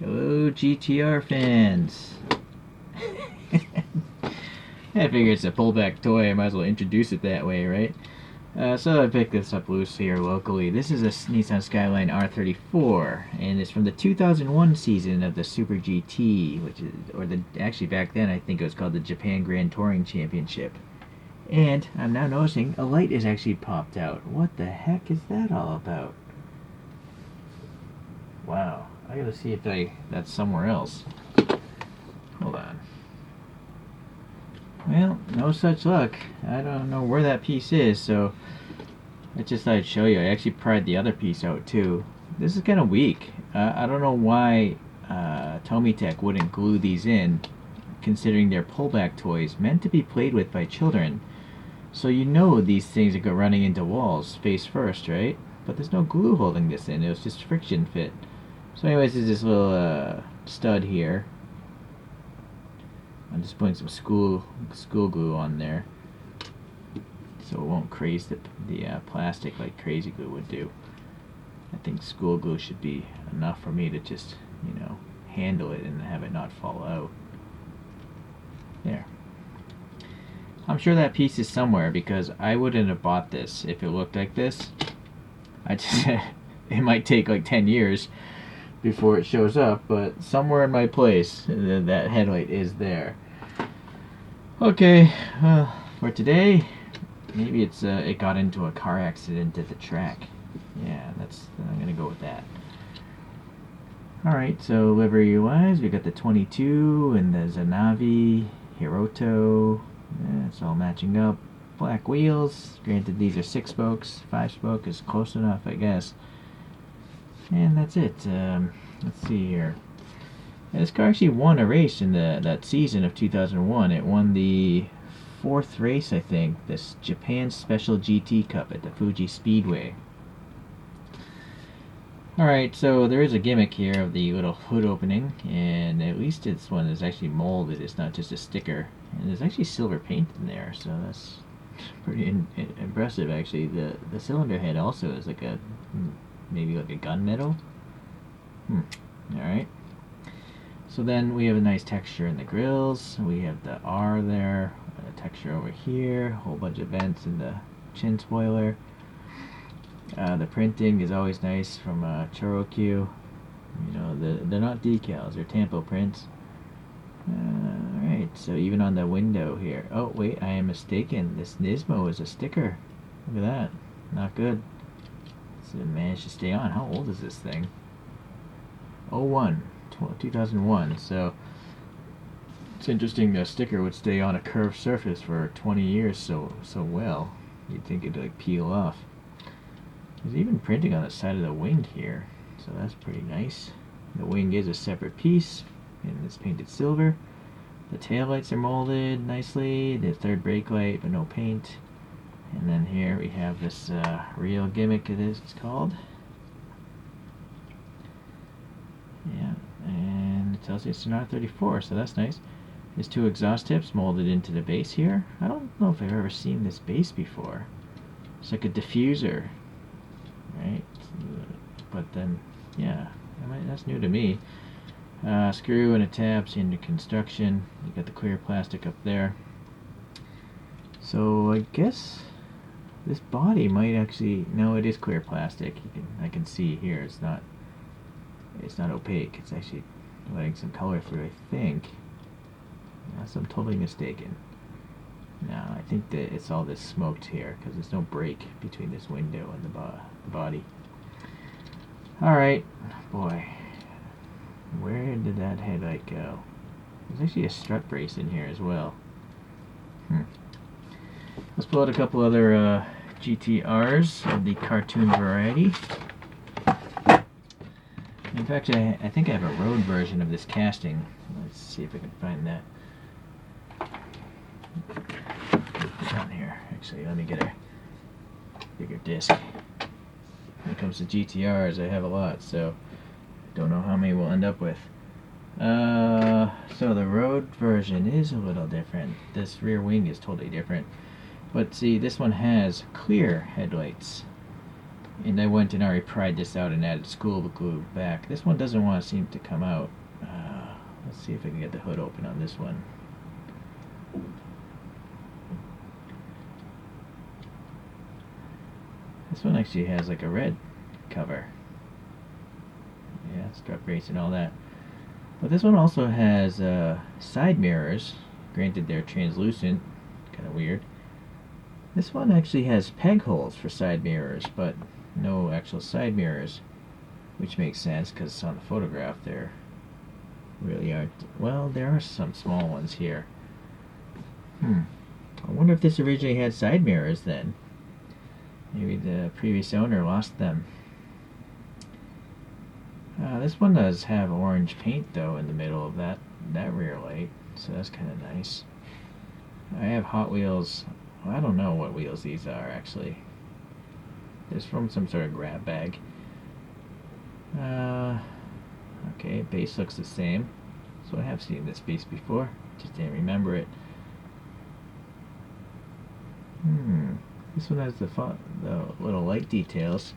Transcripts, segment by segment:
Hello, GTR fans. I figure it's a pullback toy. I might as well introduce it that way, right? So I picked this up loose here locally. This is a Nissan Skyline R34, and it's from the 2001 season of the Super GT, which is, actually back then I think it was called the Japan Grand Touring Championship. And I'm now noticing a light is actually popped out. What the heck is that all about? Wow, I gotta see if that's somewhere else. Hold on. Well, no such luck. I don't know where that piece is, so I just thought I'd show you. I actually pried the other piece out too. This is kind of weak. I don't know why Tomitech wouldn't glue these in, considering they're pullback toys meant to be played with by children. So you know these things go running into walls face first, right? But there's no glue holding this in. It was just friction fit. So anyways, there's this little stud here. I'm just putting some school glue on there so it won't craze the plastic like crazy glue would do. I think school glue should be enough for me to just, you know, handle it and have it not fall out. There. I'm sure that piece is somewhere because I wouldn't have bought this if it looked like this. It might take like 10 years before it shows up, but somewhere in my place that headlight is there. Okay, for today, maybe it got into a car accident at the track. Yeah, I'm gonna go with that. Alright, so livery wise, we got the 22 and the Xanavi, Hiroto. Yeah, it's all matching up. Black wheels, granted these are 6 spokes, 5 spoke is close enough, I guess. And that's it. Let's see here. This car actually won a race in that season of 2001. It won the 4th race, I think, this Japan Special GT Cup at the Fuji Speedway. Alright, so there is a gimmick here of the little hood opening, and at least this one is actually molded. It's not just a sticker. And there's actually silver paint in there, so that's pretty impressive, actually. The cylinder head also is like maybe like a gunmetal. Alright. So then we have a nice texture in the grills. We have the R there, a texture over here, a whole bunch of vents in the chin spoiler. The printing is always nice from ChoroQ. You know, they're not decals, they're tampo prints. Alright, so even on the window here. Oh, wait, I am mistaken. This Nismo is a sticker. Look at that. Not good. So it managed to stay on. How old is this thing? 2001. So it's interesting the sticker would stay on a curved surface for 20 years so well. You'd think it'd like peel off. There's even printing on the side of the wing here, so that's pretty nice. The wing is a separate piece and it's painted silver. The taillights are molded nicely. The third brake light, but no paint. And then here we have this real gimmick it's called. Yeah, and it tells you it's an R34, so that's nice. There's 2 exhaust tips molded into the base here. I don't know if I've ever seen this base before. It's like a diffuser, right? But then, yeah, that's new to me. Screw and a tabs into construction. You got the clear plastic up there. So I guess this body might actually, no, it is clear plastic. I can see here it's not opaque. It's actually letting some color through, I think. Unless I'm totally mistaken. No, I think that it's all this smoked here because there's no break between this window and the body. Alright, boy. Where did that headlight go? There's actually a strut brace in here as well. Let's pull out a couple other GTRs of the cartoon variety. In fact, I think I have a road version of this casting. Let's see if I can find that. Down here. Actually, let me get a bigger disc. When it comes to GTRs, I have a lot, so don't know how many we'll end up with. So the road version is a little different. This rear wing is totally different. But see, this one has clear headlights. And I went and already pried this out and added school glue back. This one doesn't want to seem to come out. Let's see if I can get the hood open on this one. This one actually has like a red cover. Yeah, strut brace and all that. But this one also has side mirrors. Granted, they're translucent. Kind of weird. This one actually has peg holes for side mirrors, but no actual side mirrors, which makes sense because on the photograph there really aren't. Well, there are some small ones here. I wonder if this originally had side mirrors then. Maybe the previous owner lost them. This one does have orange paint though in the middle of that rear light, so that's kind of nice. I have Hot Wheels. Well, I don't know what wheels these are actually. It's from some sort of grab bag. Okay, base looks the same. So I have seen this base before, just didn't remember it. This one has the little light details.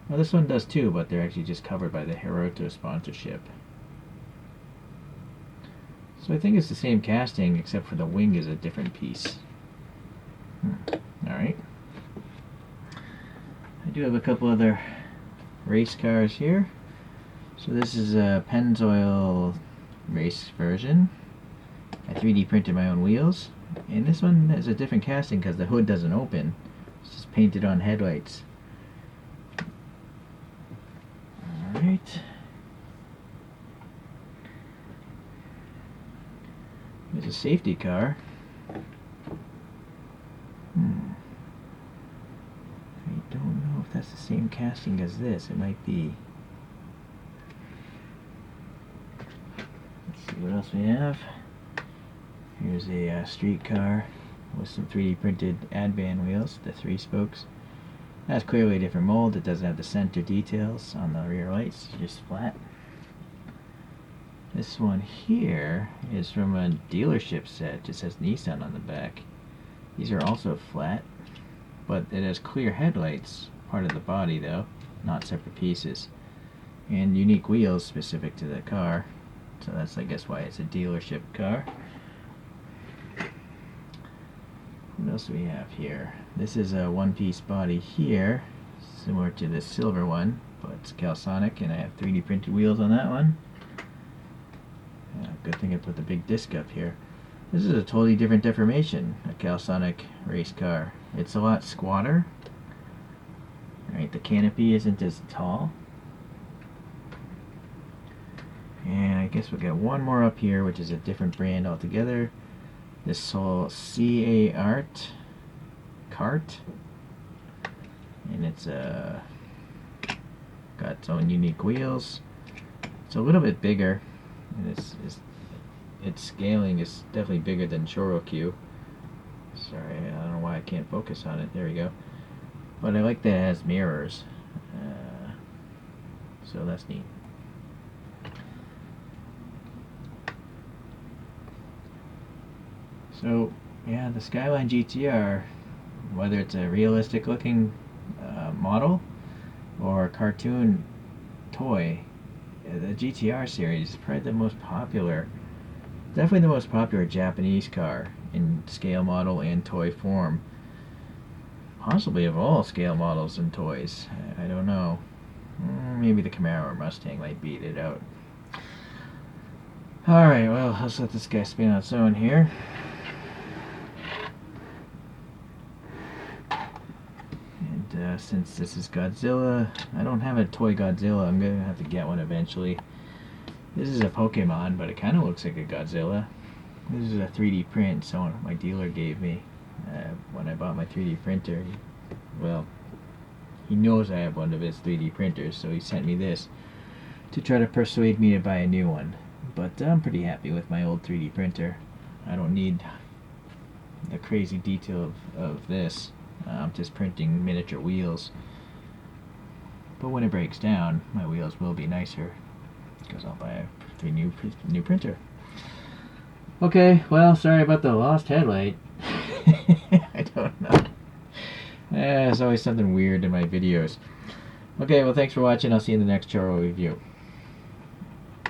Well, this one does too, but they're actually just covered by the Hiroto sponsorship. So I think it's the same casting, except for the wing is a different piece. Alright. I do have a couple other race cars here. So this is a Pennzoil race version. I 3D printed my own wheels. And this one has a different casting because the hood doesn't open. It's just painted on headlights. Alright. There's a safety car. I don't know if that's the same casting as this. It might be. Let's see what else we have. Here's a street car with some 3D printed Advan wheels, the 3 spokes. That's clearly a different mold. It doesn't have the center details on the rear lights, it's just flat. This one here is from a dealership set. It just says Nissan on the back. These are also flat, but it has clear headlights, part of the body though, not separate pieces. And unique wheels specific to the car. So that's, I guess, why it's a dealership car. What else do we have here? This is a one-piece body here, similar to this silver one, but it's Calsonic, and I have 3D printed wheels on that one. Good thing I put the big disc up here. This is a totally different deformation, a Calsonic race car. It's a lot squatter. Right, the canopy isn't as tall. And I guess we'll get one more up here, which is a different brand altogether. This whole CA Art cart, and it's got its own unique wheels. It's a little bit bigger, and its scaling is definitely bigger than ChoroQ. Sorry, I don't know why I can't focus on it. There we go. But I like that it has mirrors, so that's neat. So, yeah, the Skyline GTR, whether it's a realistic looking model or a cartoon toy, the GTR series is probably the most popular, definitely the most popular Japanese car in scale model and toy form. Possibly of all scale models and toys. I don't know. Maybe the Camaro or Mustang might beat it out. Alright, well, let's let this guy spin on its own here. Since this is Godzilla, I don't have a toy Godzilla. I'm gonna have to get one eventually. This is a Pokemon, but it kind of looks like a Godzilla. This is a 3D print someone my dealer gave me when I bought my 3D printer. Well, he knows I have one of his 3D printers, so he sent me this to try to persuade me to buy a new one. But I'm pretty happy with my old 3D printer. I don't need the crazy detail of this. I'm just printing miniature wheels. But when it breaks down, my wheels will be nicer because I'll buy a new printer. Okay, well, sorry about the lost headlight. I don't know. There's always something weird in my videos. Okay, well, thanks for watching. I'll see you in the next Choro review.